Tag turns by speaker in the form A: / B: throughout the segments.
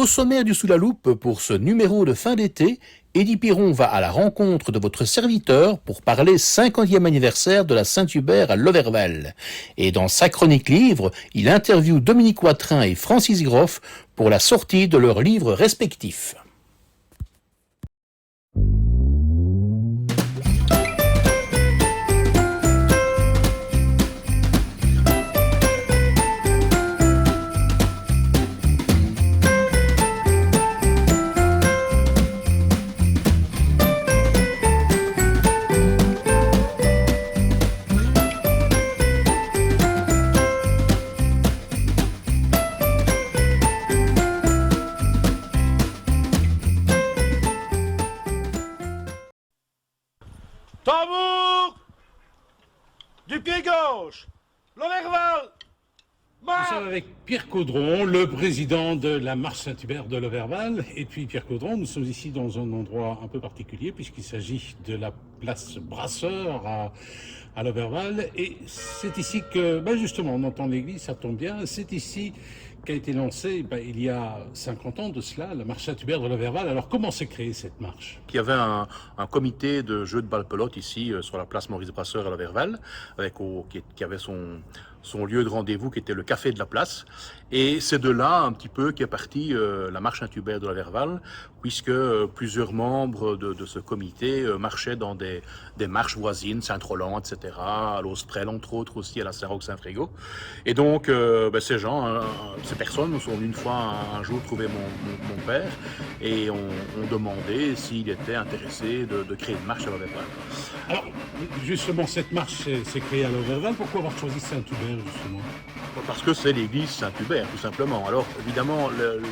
A: sommaire du Sous la Loupe pour ce numéro de fin d'été, Eddy Piron va à la rencontre de votre serviteur pour parler 50e anniversaire de la Saint-Hubert à Loverval. Et dans sa chronique livre, il interviewe Dominique Watrin et Francis Groff pour la sortie de leurs livres respectifs.
B: Tambour! Du pied gauche! Loverval!
C: Nous sommes avec Pierre Caudron, le président de la marche Saint-Hubert de Loverval. Et puis Pierre Caudron, nous sommes ici dans un endroit un peu particulier puisqu'il s'agit de la place Brasseur à Loverval. Et c'est ici que, justement, on entend l'église, ça tombe bien. C'est ici qu'a été lancée, il y a 50 ans de cela, la marche Saint-Hubert de Loverval. Alors comment s'est créée cette marche?
A: Il y avait un comité de jeux de balle-pelote ici sur la place Maurice Brasseur à Loverval, qui avait son lieu de rendez-vous qui était le café de la place. Et c'est de là un petit peu qu'est partie la marche Saint-Hubert de Loverval, puisque plusieurs membres de ce comité marchaient dans des marches voisines, Saint-Roland, etc., à l'Austrel, entre autres aussi, à la Saint-Roch-Saint-Frégo. Et donc ces gens, ces personnes sont venues une fois un jour trouver mon père et ont demandé s'il était intéressé de créer une marche à Loverval.
C: Alors, justement, cette marche s'est créée à Loverval. Pourquoi avoir choisi Saint-Hubert, justement?
A: Parce que c'est l'église Saint-Hubert, tout simplement. Alors, évidemment,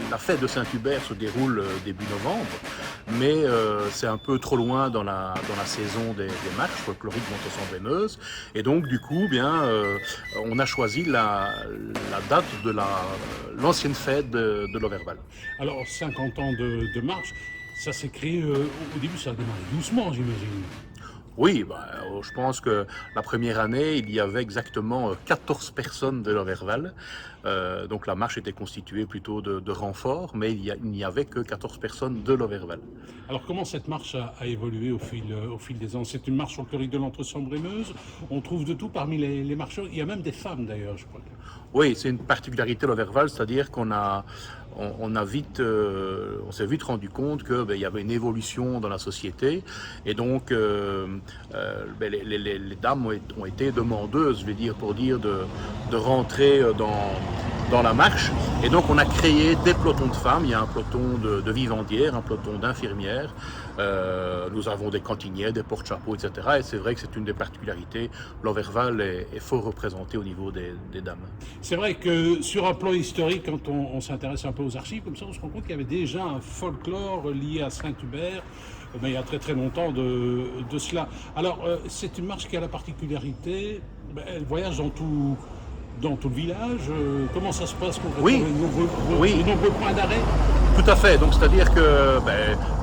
A: la fête de Saint-Hubert se déroule début novembre, mais c'est un peu trop loin dans la saison des marches folkloriques Montesson-Brenneuse. Et donc, du coup, on a choisi la date de l'ancienne fête de Loverval.
C: Alors, 50 ans de marche, ça s'est créé, au début, ça a démarré doucement, j'imagine.
A: Oui, je pense que la première année, il y avait exactement 14 personnes de Loverval. Donc la marche était constituée plutôt de renforts, mais il n'y avait que 14 personnes de Loverval.
C: Alors comment cette marche a évolué au fil des ans? C'est une marche folklorique de l'Entresson-Brenneuse. On trouve de tout parmi les marcheurs. Il y a même des femmes d'ailleurs, je crois.
A: Oui, c'est une particularité de Loverval, c'est-à-dire on s'est vite rendu compte qu'il y avait une évolution dans la société et donc les dames ont été demandeuses, je vais dire, pour dire de rentrer dans la marche. Et donc on a créé des pelotons de femmes. Il y a un peloton de vivandières, un peloton d'infirmières. Nous avons des cantinières, des porte-chapeaux, etc. Et c'est vrai que c'est une des particularités. Loverval est fort représenté au niveau des dames.
C: C'est vrai que sur un plan historique, quand on s'intéresse un peu aux archives, comme ça on se rend compte qu'il y avait déjà un folklore lié à Saint-Hubert, mais il y a très très longtemps de cela. Alors c'est une marche qui a la particularité, elle voyage dans tout le village. Comment ça se passe concrètement?
A: Oui.
C: Les nombreux points d'arrêt?
A: Tout à fait. Donc c'est-à-dire que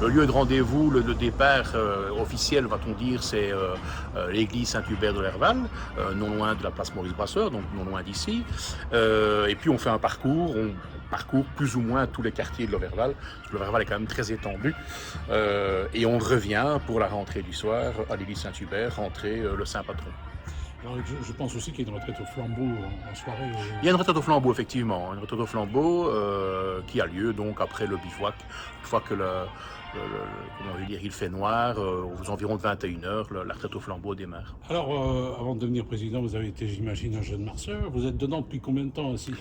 A: le lieu de rendez-vous, le départ officiel, va-t-on dire, c'est l'église Saint-Hubert de Loverval, non loin de la place Maurice Brasseur, donc non loin d'ici. Et puis on fait un parcours. On parcourt plus ou moins tous les quartiers de Loverval. Loverval est quand même très étendu. Et on revient pour la rentrée du soir à l'église Saint-Hubert, rentrer le Saint-Patron.
C: Alors, je pense aussi qu'il y a une retraite au flambeau en soirée.
A: Il y a une retraite au flambeau, effectivement. Une retraite au flambeau qui a lieu donc après le bivouac. Une fois que il fait noir, aux environs de 21h, la retraite au flambeau démarre.
C: Alors, avant de devenir président, vous avez été, j'imagine, un jeune marcheur. Vous êtes dedans depuis combien de temps aussi?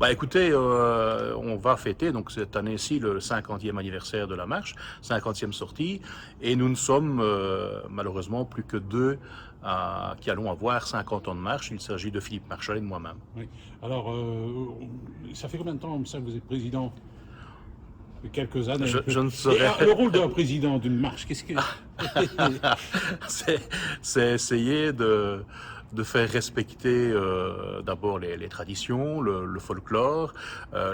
A: Écoutez, on va fêter donc cette année-ci le 50e anniversaire de la marche, 50e sortie, et nous ne sommes malheureusement plus que deux qui allons avoir 50 ans de marche. Il s'agit de Philippe Marchal et de moi-même.
C: Oui. Alors, ça fait combien de temps ça que vous êtes président? Quelques années.
A: Je ne saurais.
C: Et, le rôle d'un président d'une marche, qu'est-ce que...
A: c'est essayer de faire respecter d'abord les traditions, le folklore,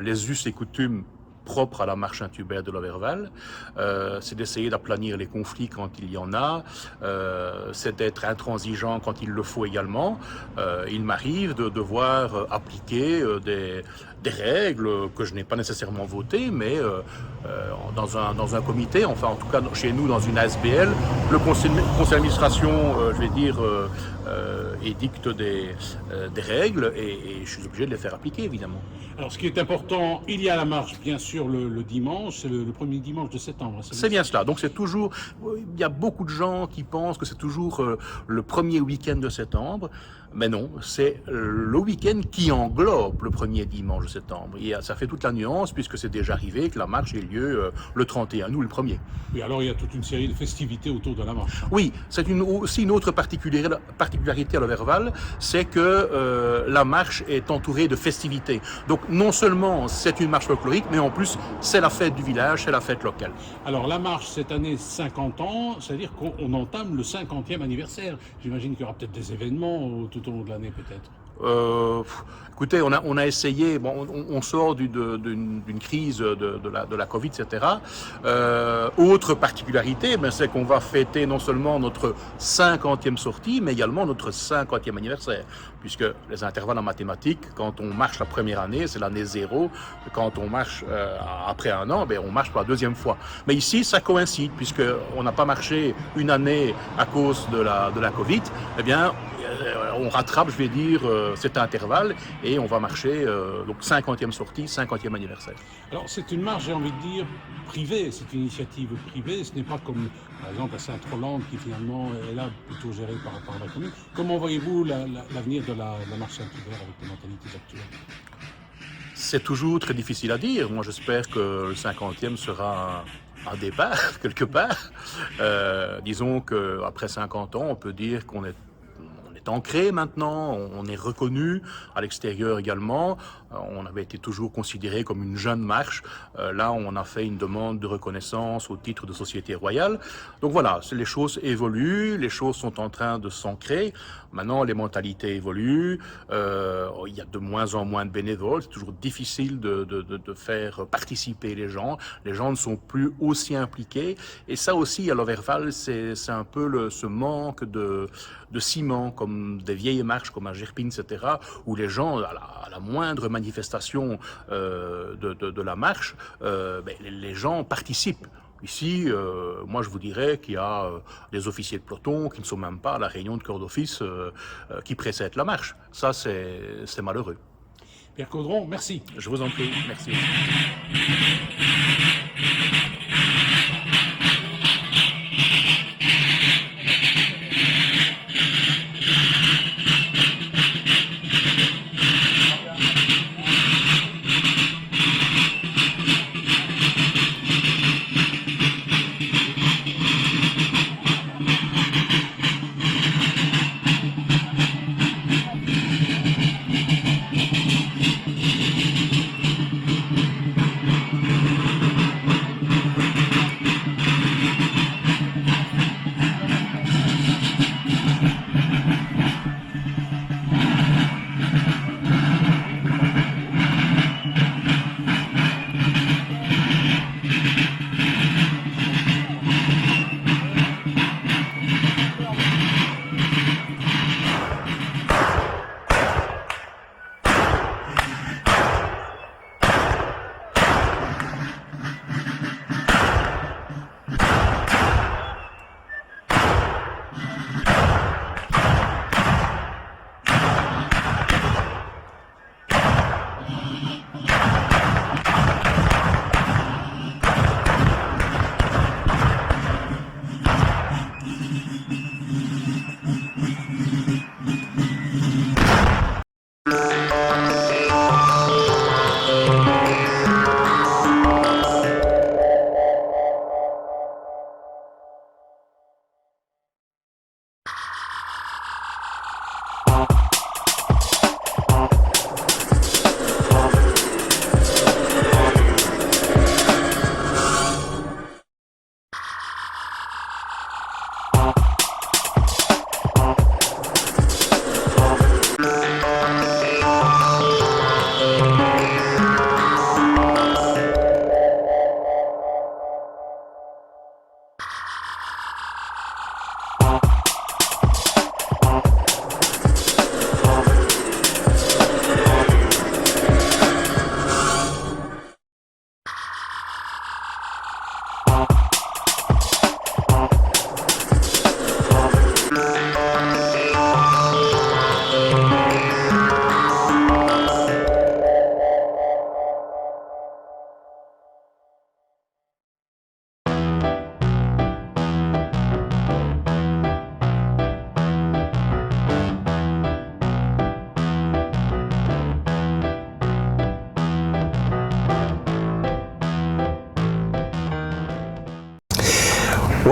A: les us et coutumes propre à la marche Saint-Hubert de l'Overval. C'est d'essayer d'aplanir les conflits quand il y en a. C'est d'être intransigeant quand il le faut également. Il m'arrive de devoir appliquer des règles que je n'ai pas nécessairement votées, mais dans un comité, enfin en tout cas chez nous dans une ASBL, le conseil d'administration, je vais dire, édicte des règles et je suis obligé de les faire appliquer évidemment.
C: Alors, ce qui est important, il y a la marche, bien sûr, le dimanche, c'est le premier dimanche de septembre.
A: C'est bien cela. Donc, c'est toujours. Il y a beaucoup de gens qui pensent que c'est toujours le premier week-end de septembre. Mais non, c'est le week-end qui englobe le premier dimanche de septembre. Et ça fait toute la nuance, puisque c'est déjà arrivé que la marche ait lieu le 31, nous le 1er.
C: Oui, alors il y a toute une série de festivités autour de la marche.
A: Oui, c'est aussi une autre particularité à l'Overval, c'est que la marche est entourée de festivités. Donc non seulement c'est une marche folklorique, mais en plus c'est la fête du village, c'est la fête locale.
C: Alors la marche, cette année, 50 ans, c'est-à-dire qu'on entame le 50e anniversaire. J'imagine qu'il y aura peut-être des événements tout au long de l'année, peut-être.
A: Écoutez, on a essayé, bon, on sort d'une crise de la Covid, etc. Autre particularité, c'est qu'on va fêter non seulement notre 50e sortie, mais également notre 50e anniversaire. Puisque les intervalles en mathématiques, quand on marche la première année, c'est l'année 0. Quand on marche après un an, on marche pour la deuxième fois. Mais ici, ça coïncide, puisqu'on n'a pas marché une année à cause de la Covid. Eh bien, on rattrape, je vais dire, cet intervalle et on va marcher, donc 50e sortie, 50e anniversaire.
C: Alors c'est une marche, j'ai envie de dire, privée, c'est une initiative privée, ce n'est pas comme par exemple à Sainte-Rolande qui finalement est là plutôt gérée par la commune. Comment voyez-vous l'avenir de la marche Saint-Hubert avec les mentalités actuelles?
A: C'est toujours très difficile à dire. Moi j'espère que le 50e sera un départ, quelque part. Disons qu'après 50 ans, on peut dire qu'on est ancré maintenant, on est reconnu à l'extérieur également. On avait été toujours considéré comme une jeune marche. Là, on a fait une demande de reconnaissance au titre de société royale. Donc voilà, les choses évoluent, les choses sont en train de s'ancrer. Maintenant, les mentalités évoluent. Il y a de moins en moins de bénévoles. C'est toujours difficile de faire participer les gens. Les gens ne sont plus aussi impliqués. Et ça aussi, à l'Overval, c'est un peu ce manque de ciment, comme des vieilles marches, comme à Gerpine, etc., où les gens, à la moindre manifestation de la marche, les gens participent. Ici, moi je vous dirais qu'il y a des officiers de peloton qui ne sont même pas à la réunion de corps d'office qui précède la marche. Ça, c'est malheureux.
C: Pierre Caudron, merci.
A: Je vous en prie, merci.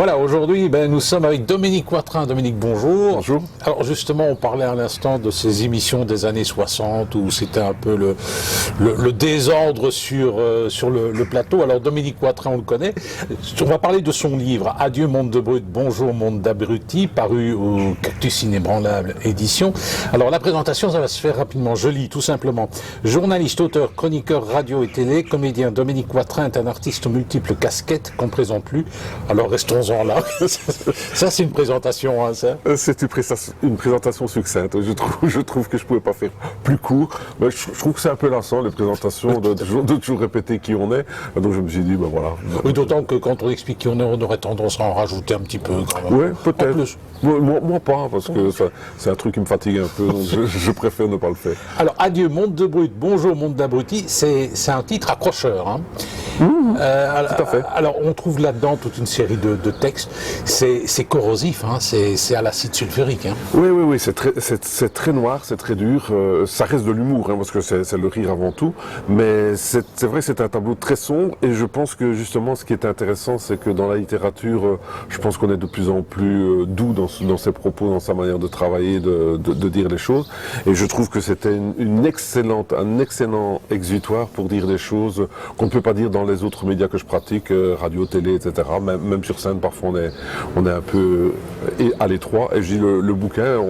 C: Voilà, aujourd'hui, nous sommes avec Dominique Quatrin. Dominique, bonjour.
D: Bonjour.
C: Alors justement, on parlait à l'instant de ces émissions des années 60 où c'était un peu le désordre sur le plateau. Alors Dominique Quatrin, on le connaît. On va parler de son livre « Adieu monde de brut, bonjour monde d'abrutis », paru au Cactus Inébranlable édition. Alors la présentation, ça va se faire rapidement. Je lis tout simplement. Journaliste, auteur, chroniqueur radio et télé, comédien, Dominique Quatrin est un artiste aux multiples casquettes qu'on ne présente plus. Alors restons-en là. Ça, c'est une présentation, hein, ça.
D: C'est une présentation succincte. Je trouve que je ne pouvais pas faire plus court. Mais je trouve que c'est un peu lassant, les présentations, de toujours répéter qui on est. Donc je me suis dit, voilà.
C: Oui, d'autant que quand on explique qui on est, on aurait tendance à en rajouter un petit peu.
D: Oui, peut-être. Moi pas, parce que c'est un truc qui me fatigue un peu, donc je préfère ne pas le faire.
C: Alors, Adieu monde de brut, bonjour monde d'abrutis, c'est un titre accrocheur. Hein.
D: Tout à fait.
C: Alors, on trouve là-dedans toute une série de textes. C'est corrosif, hein, c'est à l'acide sulfurique. Hein.
D: Oui, c'est très noir, c'est très dur. Ça reste de l'humour, hein, parce que c'est le rire avant tout. Mais c'est vrai que c'est un tableau très sombre, et je pense que justement, ce qui est intéressant, c'est que dans la littérature, je pense qu'on est de plus en plus doux dans ses propos, dans sa manière de travailler, de dire les choses. Et je trouve que c'était un excellent exutoire pour dire des choses qu'on ne peut pas dire dans les autres médias que je pratique, radio, télé, etc. Même sur scène, parfois on est un peu à l'étroit. Et je dis le bouquin,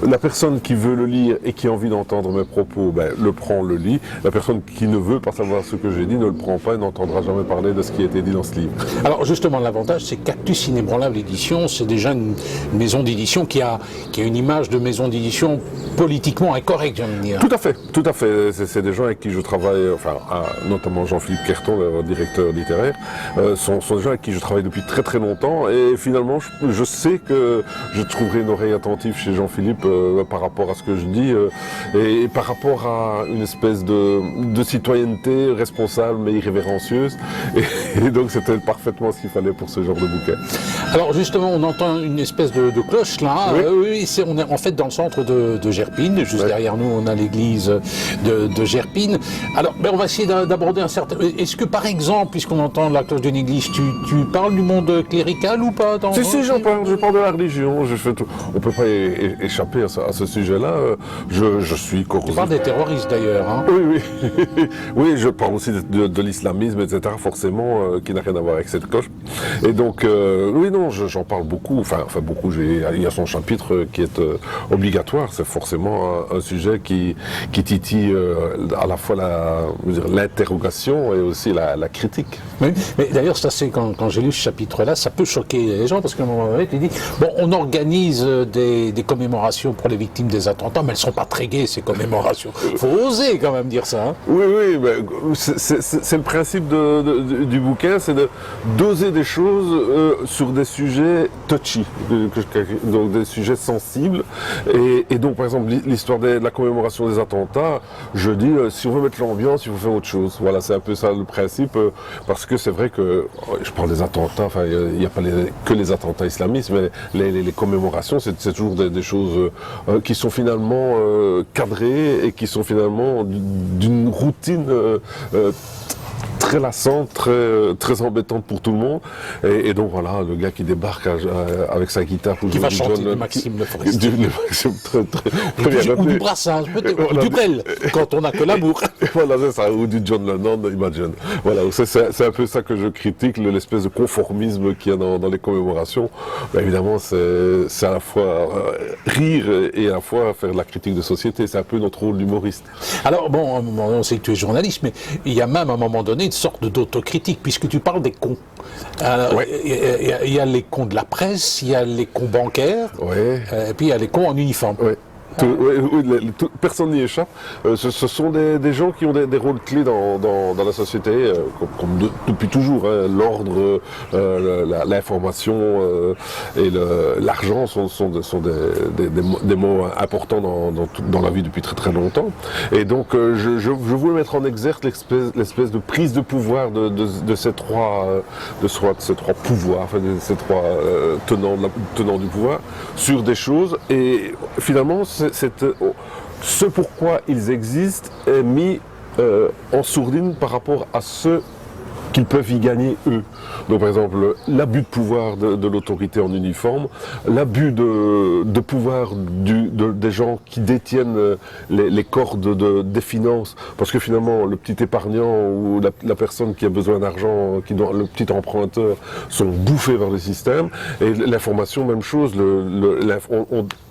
D: la personne qui veut le lire et qui a envie d'entendre mes propos, le prend, le lit. La personne qui ne veut pas savoir ce que j'ai dit ne le prend pas et n'entendra jamais parler de ce qui a été dit dans ce livre. Alors justement, l'avantage, c'est que Cactus Inébranlable édition, c'est déjà une maison d'édition qui a une image de maison d'édition politiquement incorrecte, j'aime dire. Tout à fait. C'est des gens avec qui je travaille, notamment Jean-Philippe Querton, le directeur littéraire, sont des gens avec qui je travaille depuis très très longtemps, et finalement, je sais que je trouverai une oreille attentive chez Jean-Philippe par rapport à ce que je dis et par rapport à une espèce de citoyenneté responsable mais irrévérencieuse, et donc c'était parfaitement ce qu'il fallait pour ce genre de bouquin. Alors justement, on entend une espèce de cloche là. Oui, on est en fait dans le centre de Gerpine, juste derrière nous on a l'église de Gerpine. Alors on va essayer d'aborder un certain... Est-ce que par exemple, puisqu'on entend la cloche d'une église, tu parles du monde clérical ou pas dans... Si, je parle de la religion. On peut pas échapper à ce sujet-là. Je suis corrosif. Tu parles des terroristes d'ailleurs, hein. Oui. Oui, je parle aussi de l'islamisme, etc., forcément, qui n'a rien à voir avec cette cloche. Et donc, j'en parle beaucoup. Enfin beaucoup. Il y a son chapitre qui est obligatoire. C'est forcément un sujet qui titille à la fois l'interrogation et aussi la critique. Oui, mais d'ailleurs, ça c'est quand j'ai lu ce chapitre-là, ça peut choquer les gens, parce qu'à un moment donné, tu dis, on organise des commémorations pour les victimes des attentats, mais elles ne sont pas très gaies, ces commémorations. Il faut oser quand même dire ça. Hein. Oui, c'est le principe du bouquin, c'est de doser des choses sur des sujets touchy, donc des sujets sensibles. Et donc, par exemple, l'histoire de la commémoration des attentats, je dis, si on veut mettre l'ambiance, il faut faire autre chose. Voilà, c'est un peu ça le principe, parce que c'est vrai que, je parle des attentats, il n'y a pas que les attentats islamistes, mais les commémorations, c'est toujours des choses qui sont finalement cadrées et qui sont finalement d'une routine très lassante, très embêtante pour tout le monde. Et donc voilà, le gars qui débarque avec sa guitare pour qui va chanter du Maxime Le Forestier. Ou du Brassens, peut-être, du Brel, quand on n'a que l'amour. Voilà, c'est ça, ou du John Lennon, Imagine. Voilà, c'est un peu ça que je critique, l'espèce de conformisme qu'il y a dans les commémorations. Évidemment, c'est à la fois rire et à la fois faire de la critique de société. C'est un peu notre rôle d'humoriste. Alors, on sait que tu es journaliste, mais il y a même à un moment donné une sorte d'autocritique, puisque tu parles des cons. Il y a les cons de la presse, il y a les cons bancaires, et puis il y a les cons en uniforme. Personne n'y échappe. Ce sont des gens qui ont des rôles clés dans la société, comme depuis toujours. Hein. L'ordre, l'information et l'argent sont des mots importants dans la vie depuis très très longtemps. Et donc je voulais mettre en exergue l'espèce de prise de pouvoir de ces trois pouvoirs, enfin de ces trois tenants du pouvoir sur des choses. Et finalement, ce pourquoi ils existent est mis en sourdine par rapport à ceux qu'ils peuvent y gagner eux. Donc par exemple, l'abus de pouvoir de l'autorité en uniforme, l'abus de pouvoir des gens qui détiennent les cordes des finances, parce que finalement le petit épargnant ou la personne qui a besoin d'argent, le petit emprunteur, sont bouffés par le système. Et l'information, même chose,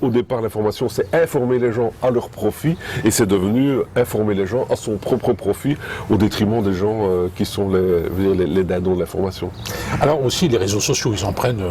D: au départ l'information c'est informer les gens à leur profit, et c'est devenu informer les gens à son propre profit au détriment des gens qui sont les dindons de l'information.
C: Alors aussi les réseaux sociaux, ils en prennent...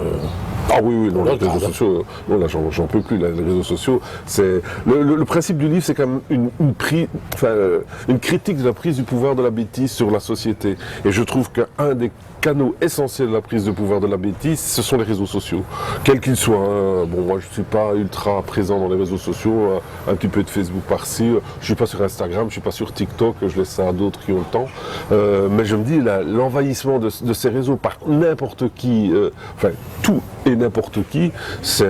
D: Ah oui, non, les réseaux sociaux, non là j'en peux plus, là, les réseaux sociaux, c'est... Le principe du livre, c'est quand même une critique de la prise du pouvoir de la bêtise sur la société. Et je trouve qu'un des canaux essentiels de la prise de pouvoir de la bêtise, ce sont les réseaux sociaux. Quels qu'ils soient. Hein. Bon, moi je ne suis pas ultra présent dans les réseaux sociaux, un petit peu de Facebook par-ci, je ne suis pas sur Instagram, je ne suis pas sur TikTok, je laisse ça à d'autres qui ont le temps. Mais je me dis, l'envahissement de ces réseaux par n'importe qui, tout et n'importe qui, c'est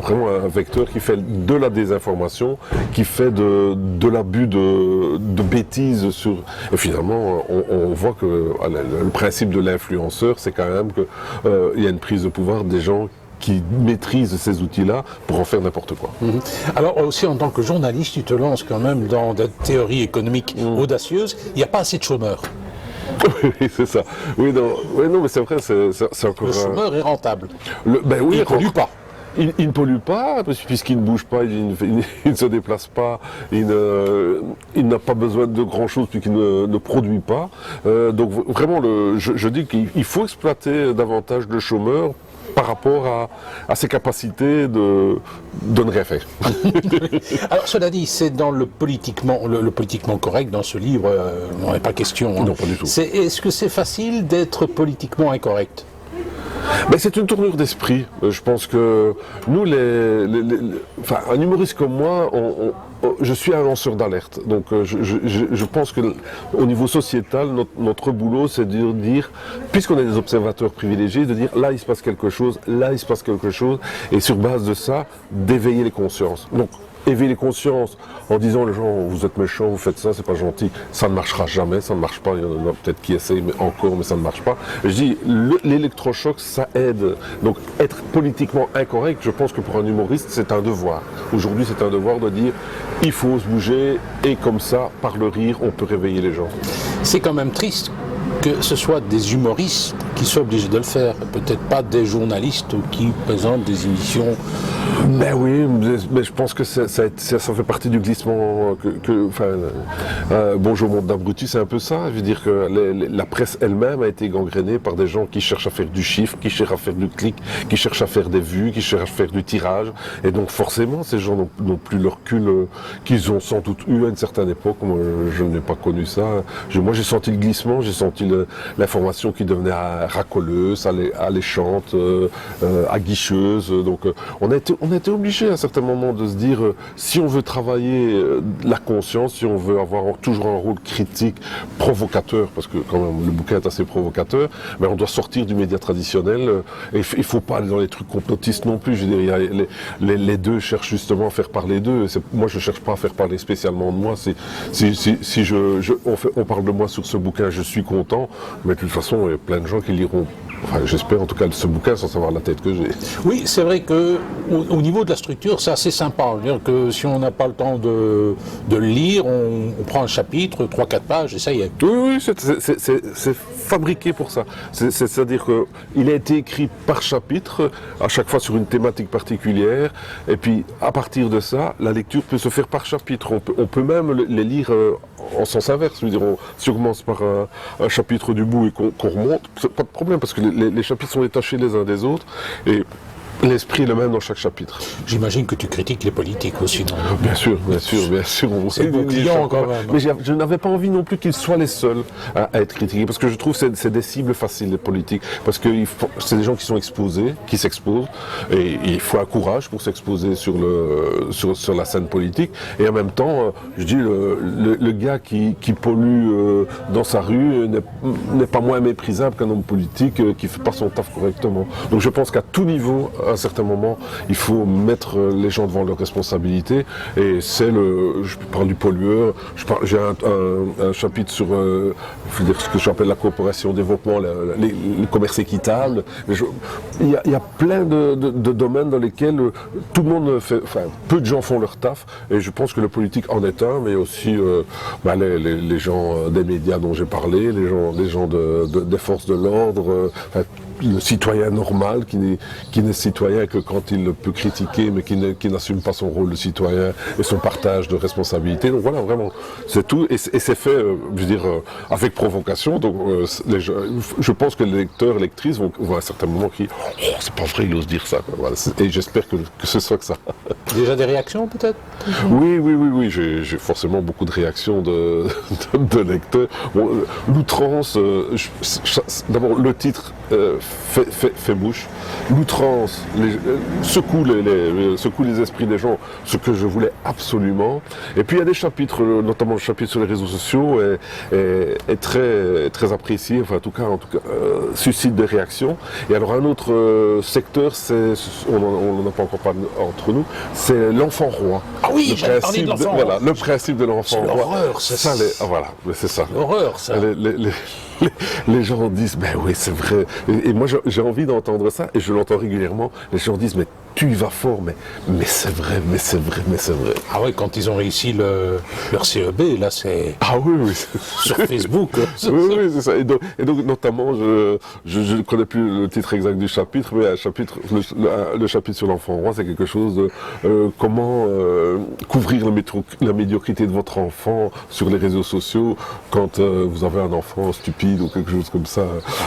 D: vraiment un vecteur qui fait de la désinformation, qui fait de l'abus de bêtises sur... Et finalement, on voit que le principe de l'influenceur, c'est quand même qu'il y a une prise de pouvoir des gens qui maîtrisent ces outils-là pour en faire n'importe quoi.
C: Alors aussi en tant que journaliste, tu te lances quand même dans des théories économiques audacieuses. Il n'y a pas assez de chômeurs.
D: Oui, c'est ça. Oui, non, mais c'est vrai, c'est encore...
C: Le chômeur est rentable.
D: Il
C: ne pollue pas.
D: Il ne pollue pas, puisqu'il ne bouge pas, il ne se déplace pas, il n'a pas besoin de grand-chose puisqu'il ne produit pas. Donc vraiment, je dis qu'il faut exploiter davantage le chômeur par rapport à ses capacités de ne rien faire.
C: Alors cela dit, c'est dans le politiquement correct, dans ce livre, on n'est pas question. Hein.
D: Non, pas du tout.
C: Est-ce que c'est facile d'être politiquement incorrect ?
D: Ben, c'est une tournure d'esprit. Je pense que nous, un humoriste comme moi, je suis un lanceur d'alerte. Donc je pense qu'au niveau sociétal, notre boulot, c'est de dire, puisqu'on est des observateurs privilégiés, de dire là il se passe quelque chose, là il se passe quelque chose, et sur base de ça, d'éveiller les consciences. Donc éveiller les consciences en disant les gens vous êtes méchants, vous faites ça, c'est pas gentil, ça ne marchera jamais, ça ne marche pas, il y en a peut-être qui essayent mais ça ne marche pas. Je dis l'électrochoc ça aide, donc être politiquement incorrect, je pense que pour un humoriste c'est un devoir. Aujourd'hui c'est un devoir de dire il faut se bouger et comme ça par le rire on peut réveiller les gens.
C: C'est quand même triste que ce soit des humoristes qui soient obligés de le faire, peut-être pas des journalistes qui présentent des émissions.
D: Ben oui, mais je pense que ça fait partie du glissement Bonjour monde d'abrutis, c'est un peu ça. Je veux dire que la presse elle-même a été gangrénée par des gens qui cherchent à faire du chiffre, qui cherchent à faire du clic, qui cherchent à faire des vues, qui cherchent à faire du tirage. Et donc forcément, ces gens n'ont plus le recul qu'ils ont sans doute eu à une certaine époque. Moi, je n'ai pas connu ça. Moi, j'ai senti le glissement, j'ai senti l'information qui devenait racoleuse, alléchante, aguicheuse. Donc on a été obligé à un certain moment de se dire si on veut travailler la conscience, si on veut avoir toujours un rôle critique, provocateur, parce que quand même le bouquin est assez provocateur, mais on doit sortir du média traditionnel. Et il ne faut pas aller dans les trucs complotistes non plus. Je veux dire, les deux cherchent justement à faire parler d'eux. Moi, je ne cherche pas à faire parler spécialement de moi. Si on parle de moi sur ce bouquin, je suis content. Mais de toute façon, il y a plein de gens qui liront, enfin, j'espère en tout cas, ce bouquin sans savoir la tête que j'ai.
C: Oui, c'est vrai qu'au niveau de la structure, c'est assez sympa. C'est-à-dire que si on n'a pas le temps de le lire, on prend un chapitre, 3-4 pages, et ça y est.
D: Oui, c'est fabriqué pour ça. C'est-à-dire qu'il a été écrit par chapitre, à chaque fois sur une thématique particulière, et puis à partir de ça, la lecture peut se faire par chapitre. On peut même les lire en sens inverse. Je veux dire, si on commence par un chapitre du bout et qu'on remonte, c'est pas de problème, parce que les chapitres sont détachés les uns des autres, et l'esprit est le même dans chaque chapitre.
C: J'imagine que tu critiques les politiques aussi, non ?
D: Bien sûr.
C: C'est vos clients quand même.
D: Mais je n'avais pas envie non plus qu'ils soient les seuls à être critiqués, parce que je trouve que c'est des cibles faciles, les politiques, parce que c'est des gens qui sont exposés, qui s'exposent, et il faut un courage pour s'exposer sur la scène politique, et en même temps, je dis, le gars qui pollue dans sa rue n'est pas moins méprisable qu'un homme politique qui ne fait pas son taf correctement. Donc je pense qu'à tout niveau, un certain moment, il faut mettre les gens devant leurs responsabilités. Et je parle du pollueur, j'ai un chapitre sur ce que j'appelle la coopération développement, le commerce équitable. Il y a plein de domaines dans lesquels tout le monde peu de gens font leur taf. Et je pense que le politique en est un, mais aussi les gens des médias dont j'ai parlé, les gens des forces de l'ordre, le citoyen normal qui n'est citoyen que quand il peut critiquer, mais qui n'assume pas son rôle de citoyen et son partage de responsabilités. Donc voilà, vraiment, c'est tout. Et c'est fait, avec provocation. Donc je pense que les lecteurs, lectrices vont à un certain moment crier « Oh, c'est pas vrai, il ose dire ça. » Voilà. Et j'espère que ce soit que ça.
E: Déjà des réactions peut-être?
D: Oui, j'ai forcément beaucoup de réactions de lecteurs. Bon, l'outrance, d'abord le titre fait bouche. L'outrance secoue les esprits des gens, ce que je voulais absolument. Et puis il y a des chapitres, notamment le chapitre sur les réseaux sociaux, est très, très apprécié, enfin en tout cas suscite des réactions. Et alors un autre secteur, on n'en a pas encore parlé entre nous, c'est l'enfant roi.
E: Ah oui, j'avais parlé de l'enfant roi.
D: Voilà, le principe de l'enfant roi.
E: C'est l'horreur, ça.
D: Voilà, c'est ça.
E: L'horreur, ça.
D: Les gens disent, ben oui, c'est vrai. Et moi, j'ai envie d'entendre ça, et je l'entends régulièrement. Les gens disent, mais tu y vas fort, mais c'est vrai.
E: Ah oui, quand ils ont réussi leur CEB, là, c'est...
D: Ah oui.
E: Sur Facebook.
D: Oui, c'est ça. Et donc notamment, je ne connais plus le titre exact du chapitre, mais le chapitre sur l'enfant roi, c'est quelque chose de comment couvrir la médiocrité de votre enfant sur les réseaux sociaux quand vous avez un enfant stupide ou quelque chose comme ça.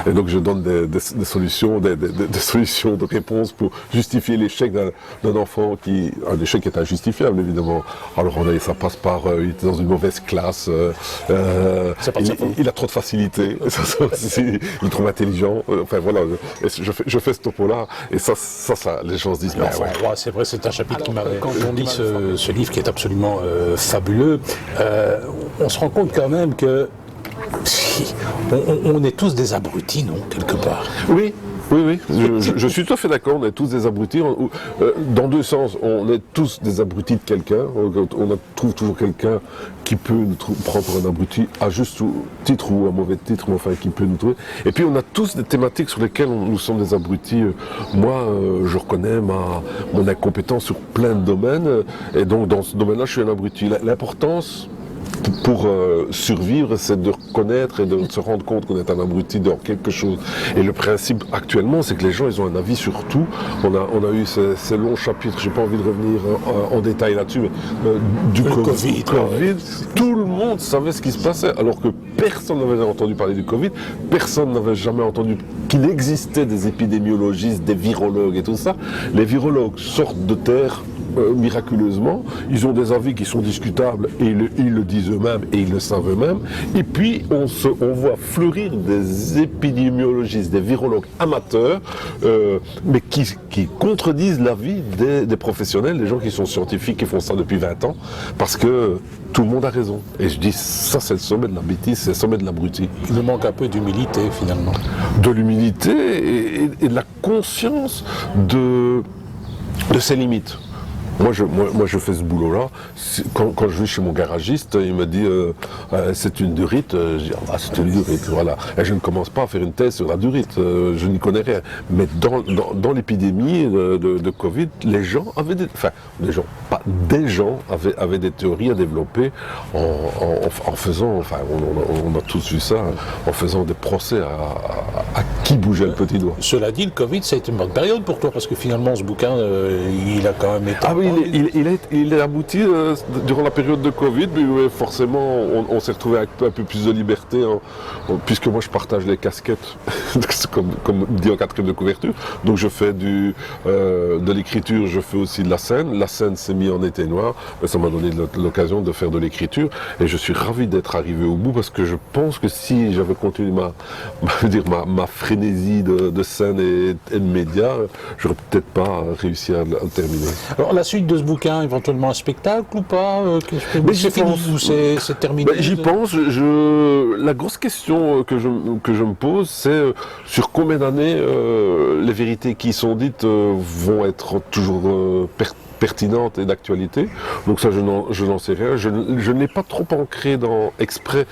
D: Et donc je donne des solutions, des solutions de réponse pour justifier l'échec d'un enfant un échec qui est injustifiable évidemment. Alors ça passe par il était dans une mauvaise classe, il a trop de facilité, il est trop intelligent, enfin voilà, je fais ce topo-là, et ça les gens se disent
E: c'est vrai, c'est un chapitre qui m'avait... Quand on lit ce livre qui est absolument fabuleux, on se rend compte quand même que on est tous des abrutis, non, quelque part.
D: Oui, je suis tout à fait d'accord, on est tous des abrutis, dans deux sens, on est tous des abrutis de quelqu'un, on trouve toujours quelqu'un qui peut nous prendre pour un abruti à juste titre ou à mauvais titre, mais enfin qui peut nous trouver. Et puis on a tous des thématiques sur lesquelles nous sommes des abrutis. Moi, je reconnais mon incompétence sur plein de domaines, et donc dans ce domaine-là, je suis un abruti. L'importance pour survivre, c'est de reconnaître et de se rendre compte qu'on est un abruti dans quelque chose. Et le principe actuellement, c'est que les gens, ils ont un avis sur tout. On a eu ces longs chapitres, j'ai pas envie de revenir en détail là-dessus, mais du Covid. Tout le monde savait ce qui se passait, alors que personne n'avait entendu parler du Covid, personne n'avait jamais entendu qu'il existait des épidémiologistes, des virologues et tout ça. Les virologues sortent de terre miraculeusement, ils ont des avis qui sont discutables et ils le disent eux-mêmes et ils le savent eux-mêmes, et puis on voit fleurir des épidémiologistes, des virologues amateurs, mais qui contredisent l'avis des professionnels, des gens qui sont scientifiques, qui font ça depuis 20 ans, parce que tout le monde a raison. Et je dis, ça c'est le sommet de la bêtise, c'est le sommet de l'abruti.
E: Il nous manque un peu d'humilité finalement.
D: De l'humilité et de la conscience de ses limites. Moi, je fais ce boulot-là. Quand je vais chez mon garagiste, il me dit c'est une durite. Je dis c'est une durite, voilà. Et je ne commence pas à faire une thèse sur la durite. Je n'y connais rien. Mais dans l'épidémie de Covid, les gens avaient des gens avaient des théories à développer en faisant, enfin, on a tous vu ça, en faisant des procès à qui bougeait le petit doigt.
E: Cela dit, le Covid, ça a été une bonne période pour toi, parce que finalement, ce bouquin, il a quand même été...
D: Ah oui, il est abouti durant la période de Covid, mais forcément, on s'est retrouvé avec un peu plus de liberté, puisque moi, je partage les casquettes, comme dit en quatrième de couverture. Donc, je fais de l'écriture, je fais aussi de la scène. La scène s'est mise en été noir, mais ça m'a donné l'occasion de faire de l'écriture. Et je suis ravi d'être arrivé au bout, parce que je pense que si j'avais continué ma frénésie frénésie de scènes et de médias, j'aurais peut-être pas réussi à le terminer.
E: Alors la suite de ce bouquin, éventuellement un spectacle ou pas? C'est fini ou c'est terminé?
D: J'y pense. La grosse question que je me pose, c'est sur combien d'années les vérités qui sont dites vont être toujours pertinente et d'actualité. Donc ça, je n'en sais rien. Je ne l'ai pas trop ancré exprès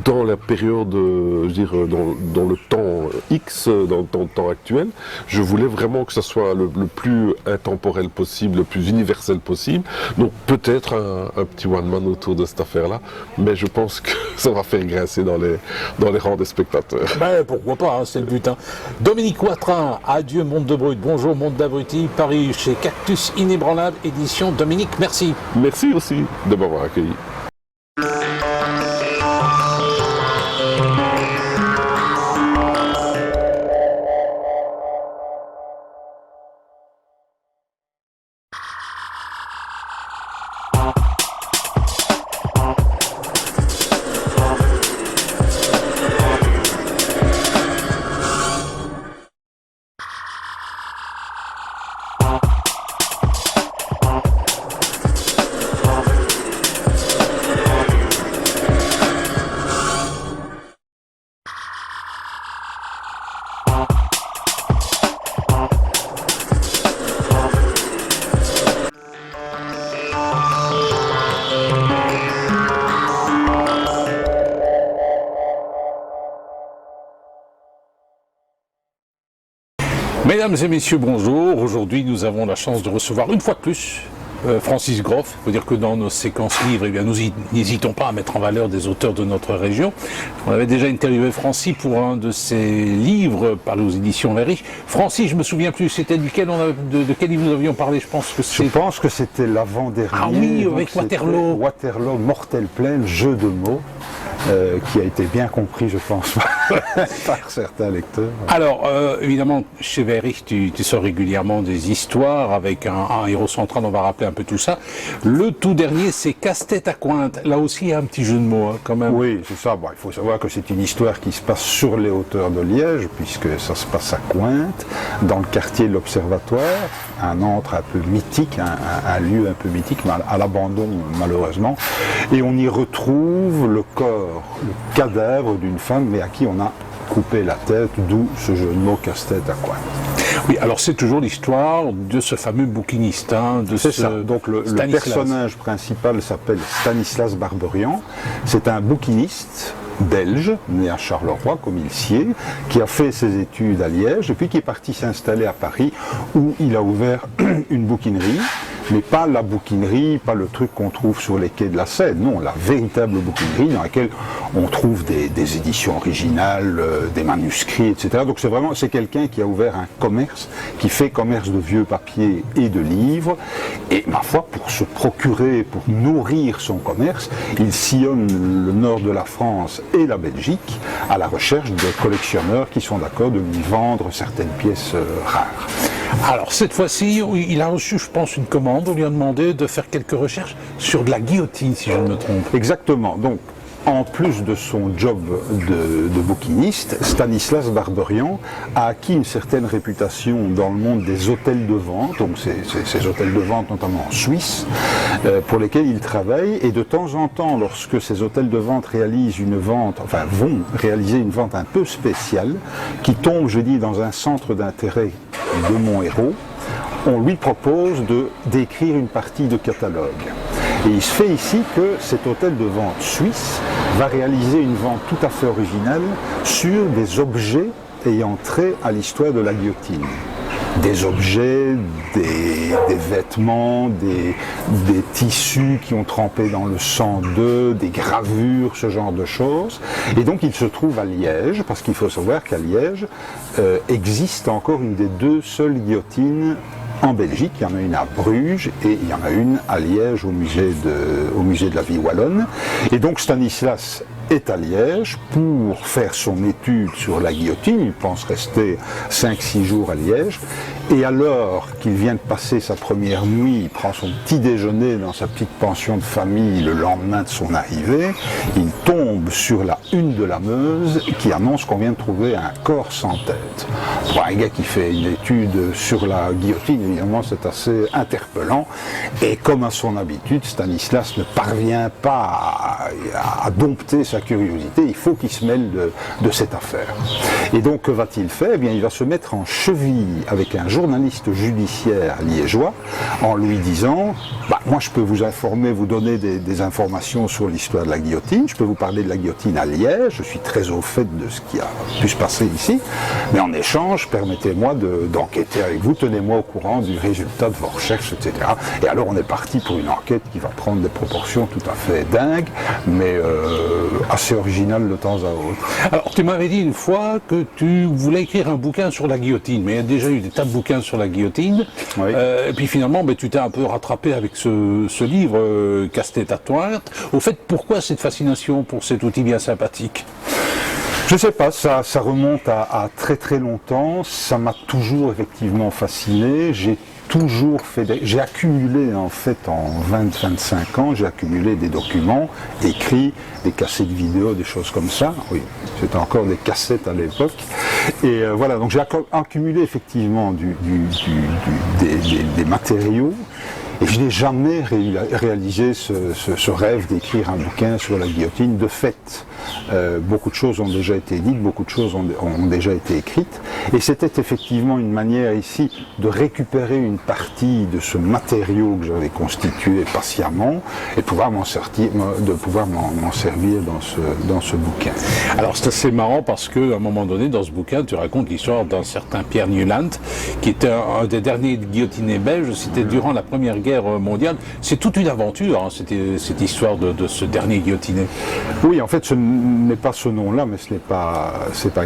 D: dans la période, je veux dire, dans le temps X, dans le temps actuel. Je voulais vraiment que ça soit le plus intemporel possible, le plus universel possible. Donc peut-être un petit one-man autour de cette affaire-là, mais je pense que ça va faire grincer dans les rangs des spectateurs.
E: Ben, pourquoi pas, hein, c'est le but. Hein. Dominique Watrin, adieu Monde de Brut, bonjour Monde d'Abruti, paru chez Cactus Inébranlable, édition Dominique, merci.
D: Merci aussi de m'avoir accueilli.
E: Mesdames et messieurs, bonjour. Aujourd'hui, nous avons la chance de recevoir une fois de plus Francis Groff. Il faut dire que dans nos séquences livres, eh bien, nous n'hésitons pas à mettre en valeur des auteurs de notre région. On avait déjà interviewé Francis pour un de ses livres parus aux éditions Verriche. Francis, je me souviens plus, c'était de quel livre nous avions parlé? Je pense que
F: c'était l'avant-dernier.
E: Ah oui, avec Waterloo.
F: Waterloo, Mortel Plaine, jeu de mots. Qui a été bien compris, je pense, par certains lecteurs.
E: Alors, évidemment, chez Verriche, tu sors régulièrement des histoires avec un héros central, on va rappeler un peu tout ça. Le tout dernier, c'est Casse-tête à Cointe. Là aussi, il y a un petit jeu de mots, hein, quand même.
F: Oui, c'est ça. Bon, il faut savoir que c'est une histoire qui se passe sur les hauteurs de Liège, puisque ça se passe à Cointe, dans le quartier de l'Observatoire, un antre un peu mythique, un lieu un peu mythique, à l'abandon, malheureusement. Et on y retrouve le corps, le cadavre d'une femme, mais à qui on a coupé la tête, d'où ce jeu de mots Casse-tête à Cointe.
E: Oui, alors c'est toujours l'histoire de ce fameux bouquiniste, hein, de
F: c'est ça. Donc le personnage principal s'appelle Stanislas Barberian. C'est un bouquiniste belge, né à Charleroi, comme il sied, qui a fait ses études à Liège, et puis qui est parti s'installer à Paris, où il a ouvert une bouquinerie, mais pas la bouquinerie, pas le truc qu'on trouve sur les quais de la Seine, non, la véritable bouquinerie dans laquelle on trouve des éditions originales, des manuscrits, etc. Donc c'est quelqu'un qui a ouvert un commerce, qui fait commerce de vieux papiers et de livres, et ma foi, pour se procurer, pour nourrir son commerce, il sillonne le nord de la France et la Belgique à la recherche de collectionneurs qui sont d'accord de lui vendre certaines pièces rares.
E: Alors cette fois-ci, il a reçu, je pense, une commande. On lui a demandé de faire quelques recherches sur de la guillotine, si je ne me trompe.
F: Exactement. Donc, en plus de son job de bouquiniste, Stanislas Barberian a acquis une certaine réputation dans le monde des hôtels de vente, donc ces hôtels de vente notamment en Suisse, pour lesquels il travaille, et de temps en temps, lorsque ces hôtels de vente réalisent une vente, enfin vont réaliser une vente un peu spéciale, qui tombe, je dis, dans un centre d'intérêt de mon héros, on lui propose d'écrire une partie de catalogue. Et il se fait ici que cet hôtel de vente suisse va réaliser une vente tout à fait originale sur des objets ayant trait à l'histoire de la guillotine. Des objets, des vêtements, des tissus qui ont trempé dans le sang d'eux, des gravures, ce genre de choses. Et donc il se trouve à Liège, parce qu'il faut savoir qu'à Liège existe encore une des deux seules guillotines en Belgique. Il y en a une à Bruges et il y en a une à Liège au musée de la vie wallonne. Et donc Stanislas est à Liège pour faire son étude sur la guillotine. Il pense rester 5-6 jours à Liège. Et alors qu'il vient de passer sa première nuit, il prend son petit déjeuner dans sa petite pension de famille le lendemain de son arrivée, il tombe sur la une de la Meuse qui annonce qu'on vient de trouver un corps sans tête. Pour un gars qui fait une étude sur la guillotine, évidemment, c'est assez interpellant. Et comme à son habitude, Stanislas ne parvient pas à dompter sa curiosité. Il faut qu'il se mêle de cette affaire. Et donc, que va-t-il faire? Eh bien, il va se mettre en cheville avec un journaliste judiciaire liégeois en lui disant moi je peux vous informer, vous donner des informations sur l'histoire de la guillotine, je peux vous parler de la guillotine à Liège, je suis très au fait de ce qui a pu se passer ici, mais en échange, permettez-moi d'enquêter avec vous, tenez-moi au courant du résultat de vos recherches, etc. Et alors on est parti pour une enquête qui va prendre des proportions tout à fait dingues, mais assez originales de temps à autre.
E: Alors, tu m'avais dit une fois que tu voulais écrire un bouquin sur la guillotine, mais il y a déjà eu des tas de bouquins sur la guillotine.
F: Oui.
E: Et puis finalement, tu t'es un peu rattrapé avec ce livre, Casse-tête à Tointe. Au fait, pourquoi cette fascination pour cet outil bien sympathique?
F: Je sais pas, ça remonte à très très longtemps. Ça m'a toujours effectivement fasciné. J'ai accumulé en fait en 20-25 ans, j'ai accumulé des documents écrits, des cassettes vidéo, des choses comme ça. Oui, c'était encore des cassettes à l'époque. Et voilà, donc j'ai accumulé effectivement des matériaux. Et je n'ai jamais réalisé ce rêve d'écrire un bouquin sur la guillotine. De fait, beaucoup de choses ont déjà été dites, beaucoup de choses ont déjà été écrites. Et c'était effectivement une manière ici de récupérer une partie de ce matériau que j'avais constitué patiemment et de pouvoir m'en servir dans ce bouquin.
E: Alors c'est assez marrant parce qu'à un moment donné, dans ce bouquin, tu racontes l'histoire d'un certain Pierre Nuland, qui était un des derniers guillotinés belges. C'était durant la Première Guerre mondiale. C'est toute une aventure, cette histoire de ce dernier guillotiné.
F: Oui, en fait, ce n'est pas ce nom-là, mais c'est pas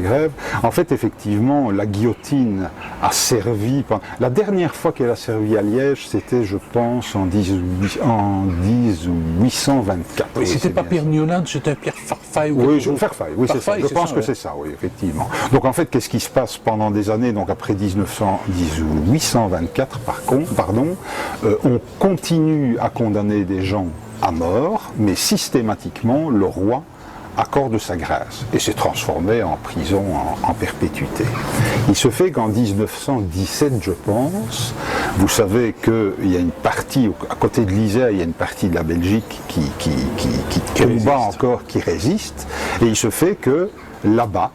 F: grave. En fait, effectivement, la guillotine a servi. La dernière fois qu'elle a servi à Liège, c'était, je pense, en 1824.
E: Oui, c'était pas Pierre Nuland, c'était Pierre Farfaille.
F: Oui, Farfaille, oui, c'est ça. Je pense que c'est ça, oui, effectivement. Donc, en fait, qu'est-ce qui se passe pendant des années, donc après 1824, on continue à condamner des gens à mort, mais systématiquement, le roi accorde sa grâce et s'est transformé en prison en perpétuité. Il se fait qu'en 1917, je pense, vous savez qu'il y a une partie, à côté de l'Isère, il y a une partie de la Belgique qui combat encore, qui résiste, et il se fait que là-bas,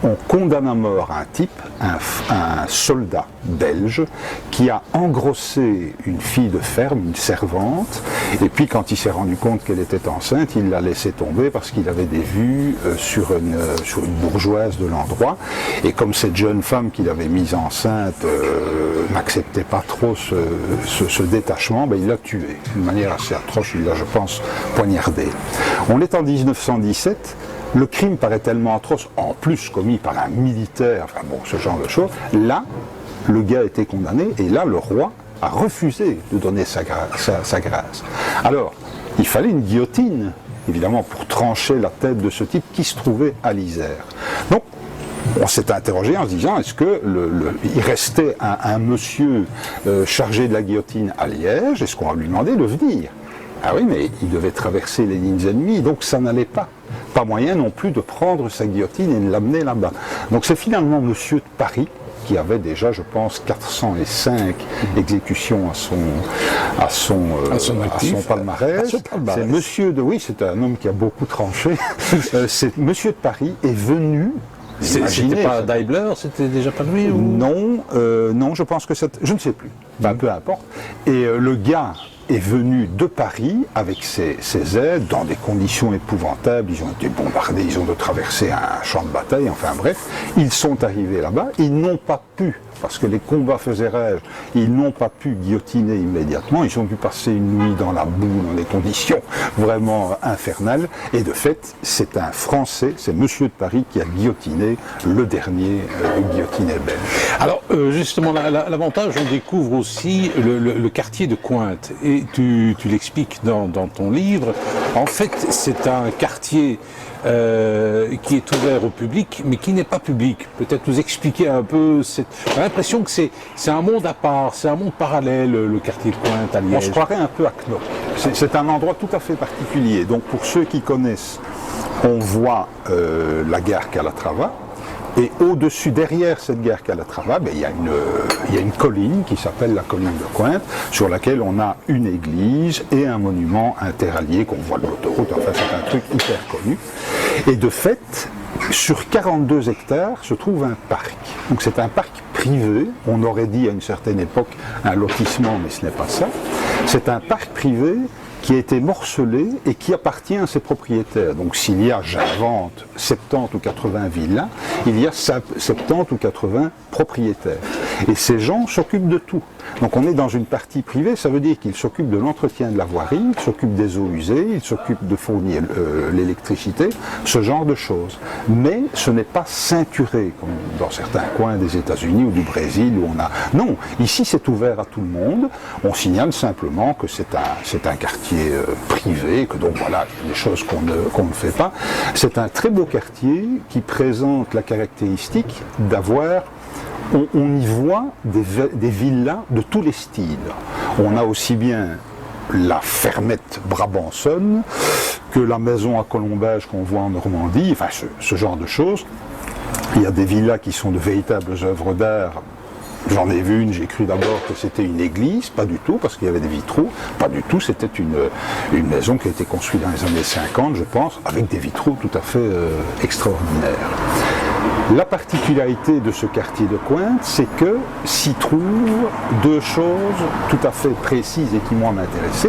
F: on condamne à mort un type, un soldat belge, qui a engrossé une fille de ferme, une servante, et puis quand il s'est rendu compte qu'elle était enceinte, il l'a laissée tomber parce qu'il avait des vues sur une bourgeoise de l'endroit, et comme cette jeune femme qu'il avait mise enceinte n'acceptait pas trop ce détachement, il l'a tuée, d'une manière assez atroce, il l'a, je pense, poignardée. On est en 1917, le crime paraît tellement atroce, en plus commis par un militaire, ce genre de choses. Là, le gars a été condamné, et là, le roi a refusé de donner sa grâce. Alors, il fallait une guillotine, évidemment, pour trancher la tête de ce type qui se trouvait à l'Isère. Donc, on s'est interrogé en se disant, est-ce qu'il restait un monsieur chargé de la guillotine à Liège? Est-ce qu'on va lui demander de venir? Ah oui, mais il devait traverser les lignes ennemies, donc ça n'allait pas. Pas moyen non plus de prendre sa guillotine et de l'amener là-bas. Donc c'est finalement monsieur de Paris, qui avait déjà, je pense, 405 exécutions à son palmarès. C'est monsieur de... Oui, c'est un homme qui a beaucoup tranché. C'est monsieur de Paris est venu...
E: C'était pas Deibler, c'était déjà pas lui ou...
F: Non, je pense que c'est... Je ne sais plus. Peu importe. Et le gars est venu de Paris avec ses aides dans des conditions épouvantables. Ils ont été bombardés, ils ont dû traverser un champ de bataille, enfin bref. Ils sont arrivés là-bas, ils n'ont pas pu, parce que les combats faisaient rage, ils n'ont pas pu guillotiner immédiatement. Ils ont dû passer une nuit dans la boue, dans des conditions vraiment infernales. Et de fait, c'est un Français, c'est monsieur de Paris qui a guillotiné le dernier guillotiné belge.
E: Alors, justement, l'avantage, on découvre aussi le quartier de Cointe. Et tu l'expliques dans ton livre. En fait, c'est un quartier qui est ouvert au public, mais qui n'est pas public. Peut-être nous expliquer un peu J'ai l'impression que c'est un monde à part, c'est un monde parallèle, le quartier de Pointe à Liège.
F: On se croirait un peu à Knock. C'est un endroit tout à fait particulier. Donc pour ceux qui connaissent, on voit la gare Calatrava. Et au-dessus, derrière cette gare Calatrava, il y a une colline qui s'appelle la colline de Cointe, sur laquelle on a une église et un monument interallié qu'on voit de l'autoroute. Enfin, c'est un truc hyper connu. Et de fait, sur 42 hectares se trouve un parc. Donc c'est un parc privé. On aurait dit à une certaine époque un lotissement, mais ce n'est pas ça. C'est un parc privé qui a été morcelé et qui appartient à ses propriétaires. Donc s'il y a, j'invente, 70 ou 80 villas, il y a 70 ou 80 propriétaires. Et ces gens s'occupent de tout. Donc on est dans une partie privée, ça veut dire qu'ils s'occupent de l'entretien de la voirie, ils s'occupent des eaux usées, ils s'occupent de fournir l'électricité, ce genre de choses. Mais ce n'est pas ceinturé, comme dans certains coins des États-Unis ou du Brésil où on a... Non, ici c'est ouvert à tout le monde. On signale simplement que c'est un quartier privé, que donc voilà, il y a des choses qu'on ne fait pas. C'est un très beau quartier qui présente la caractéristique d'avoir... On y voit des villas de tous les styles. On a aussi bien la fermette brabançonne que la maison à colombage qu'on voit en Normandie, enfin ce genre de choses. Il y a des villas qui sont de véritables œuvres d'art. J'en ai vu une, j'ai cru d'abord que c'était une église, pas du tout, parce qu'il y avait des vitraux, pas du tout, c'était une maison qui a été construite dans les années 50, je pense, avec des vitraux tout à fait extraordinaires. La particularité de ce quartier de Cointe, c'est que s'y trouvent deux choses tout à fait précises et qui m'ont intéressé.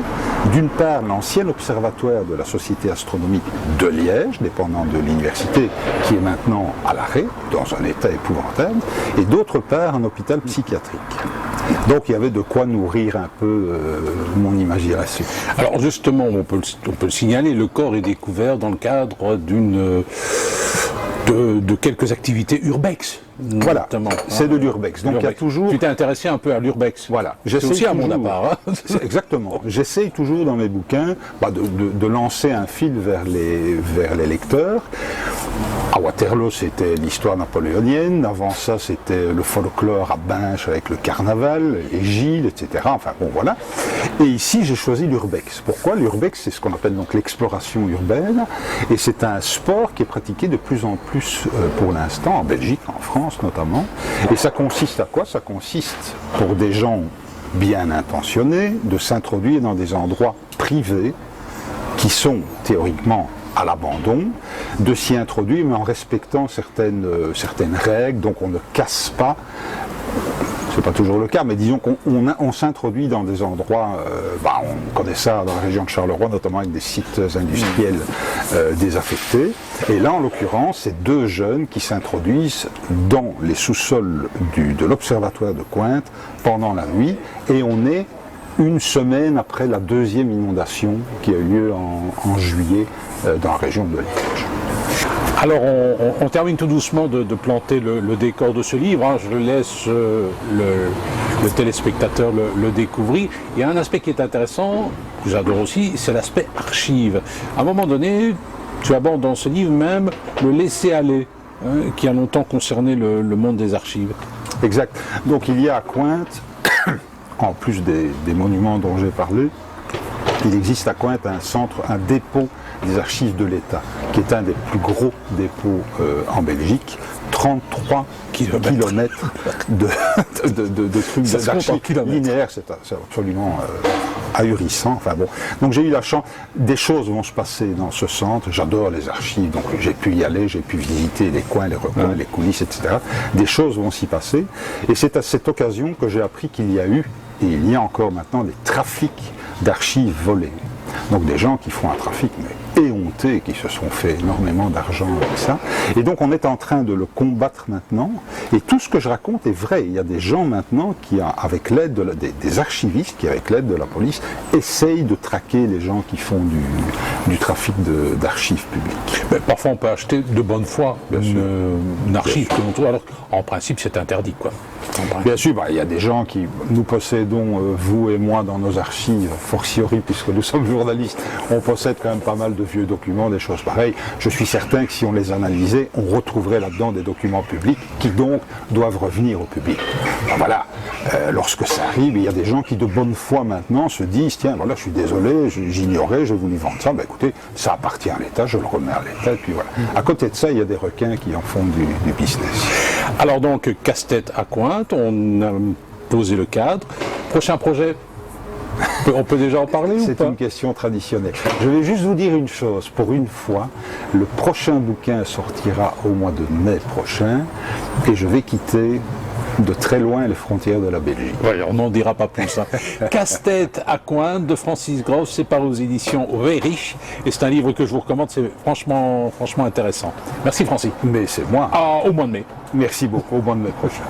F: D'une part, l'ancien observatoire de la Société astronomique de Liège, dépendant de l'université, qui est maintenant à l'arrêt, dans un état épouvantable, et d'autre part, un hôpital psychiatrique. Donc il y avait de quoi nourrir un peu mon imagination.
E: Alors justement, on peut le signaler, le corps est découvert dans le cadre de quelques activités urbex.
F: Voilà, c'est de l'urbex. Donc il y a toujours...
E: Tu t'es intéressé un peu à l'urbex.
F: Voilà.
E: C'est aussi un monde à part. Hein.
F: Exactement. J'essaye toujours dans mes bouquins de lancer un fil vers les lecteurs. À Waterloo, c'était l'histoire napoléonienne. Avant ça, c'était le folklore à Binche avec le carnaval, les Gilles, etc. Enfin bon, voilà. Et ici, j'ai choisi l'urbex. Pourquoi? L'urbex, c'est ce qu'on appelle donc l'exploration urbaine. Et c'est un sport qui est pratiqué de plus en plus pour l'instant, en Belgique, en France notamment. Et ça consiste à quoi? Ça consiste, pour des gens bien intentionnés, de s'introduire dans des endroits privés qui sont théoriquement à l'abandon, de s'y introduire mais en respectant certaines règles, donc on ne casse pas. C'est pas toujours le cas, mais disons qu'on s'introduit dans des endroits, on connaît ça dans la région de Charleroi, notamment avec des sites industriels désaffectés. Et là, en l'occurrence, c'est deux jeunes qui s'introduisent dans les sous-sols de l'observatoire de Cointe pendant la nuit, et on est une semaine après la deuxième inondation qui a eu lieu en juillet dans la région de Liège.
E: Alors on termine tout doucement de planter le décor de ce livre, hein. Je laisse le téléspectateur le découvrir. Il y a un aspect qui est intéressant, que j'adore aussi, c'est l'aspect archive. À un moment donné, tu abordes dans ce livre même le laisser-aller, hein, qui a longtemps concerné le monde des archives.
F: Exact. Donc il y a à Cointe, en plus des monuments dont j'ai parlé, il existe à Cointe un dépôt des archives de l'État, qui est un des plus gros dépôts en Belgique, 33 kilomètres de trucs d'archives linéaires, c'est absolument ahurissant. Enfin bon, donc j'ai eu la chance, des choses vont se passer dans ce centre, j'adore les archives, donc j'ai pu y aller, j'ai pu visiter les coins, les recoins, les coulisses, etc. Des choses vont s'y passer, et c'est à cette occasion que j'ai appris qu'il y a eu, et il y a encore maintenant, des trafics d'archives volées. Donc des gens qui font un trafic mais éhonté, qui se sont fait énormément d'argent avec ça. Et donc on est en train de le combattre maintenant. Et tout ce que je raconte est vrai. Il y a des gens maintenant qui, avec l'aide des archivistes, qui avec l'aide de la police, essayent de traquer les gens qui font du trafic d'archives publiques.
E: Mais parfois on peut acheter de bonne foi une archive que l'on trouve, alors en principe c'est interdit, quoi.
F: Bien sûr, il y a des gens qui nous possédons, vous et moi, dans nos archives, fortiori, puisque nous sommes journalistes, on possède quand même pas mal de vieux documents, des choses pareilles. Je suis certain que si on les analysait, on retrouverait là-dedans des documents publics qui donc doivent revenir au public. Ben voilà, lorsque ça arrive, il y a des gens qui de bonne foi maintenant se disent, tiens, voilà, je suis désolé, j'ignorais, je voulais vendre ça, ben écoutez, ça appartient à l'État, je le remets à l'État, et puis voilà. À côté de ça, il y a des requins qui en font du business.
E: Alors donc, casse-tête à Cointe, on a posé le cadre. Prochain projet, on peut déjà en parler ou
F: C'est
E: pas?
F: une question traditionnelle. Je vais juste vous dire une chose, pour une fois, le prochain bouquin sortira au mois de mai prochain, et je vais quitter de très loin les frontières de la Belgique.
E: Ouais, on n'en dira pas plus. Hein. Casse-tête à Cointe de Francis Groff, c'est paru aux éditions Weyrich, et c'est un livre que je vous recommande, c'est franchement intéressant. Merci Francis.
F: Mais c'est moi.
E: Au mois de mai.
F: Merci beaucoup, au mois de mai prochain.